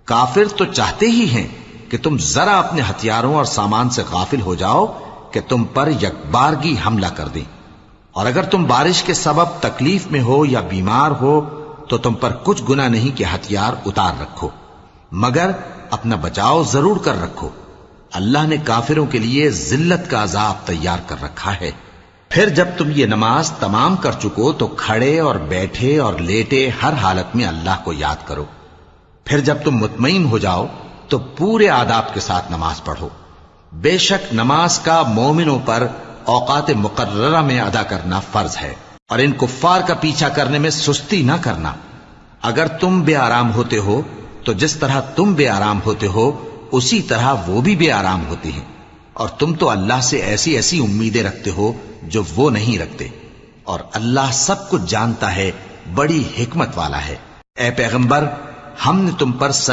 کافر تو چاہتے ہی ہیں کہ تم ذرا اپنے ہتھیاروں اور سامان سے غافل ہو جاؤ کہ تم پر یکبارگی حملہ کر دیں، اور اگر تم بارش کے سبب تکلیف میں ہو یا بیمار ہو تو تم پر کچھ گناہ نہیں کہ ہتھیار اتار رکھو، مگر اپنا بچاؤ ضرور کر رکھو۔ اللہ نے کافروں کے لیے ذلت کا عذاب تیار کر رکھا ہے۔ پھر جب تم یہ نماز تمام کر چکو تو کھڑے اور بیٹھے اور لیٹے ہر حالت میں اللہ کو یاد کرو۔ پھر جب تم مطمئن ہو جاؤ تو پورے آداب کے ساتھ نماز پڑھو۔ بے شک نماز کا مومنوں پر اوقات مقررہ میں ادا کرنا فرض ہے، اور ان کفار کا پیچھا کرنے میں سستی نہ کرنا۔ اگر تم بے آرام ہوتے ہو تو جس طرح تم بے آرام ہوتے ہو اسی طرح وہ بھی بے آرام ہوتے ہیں، اور تم تو اللہ سے ایسی ایسی امیدیں رکھتے ہو جو وہ نہیں رکھتے، اور اللہ سب کچھ جانتا ہے، بڑی حکمت والا ہے۔ اے پیغمبر، ہم نے تم پر سچ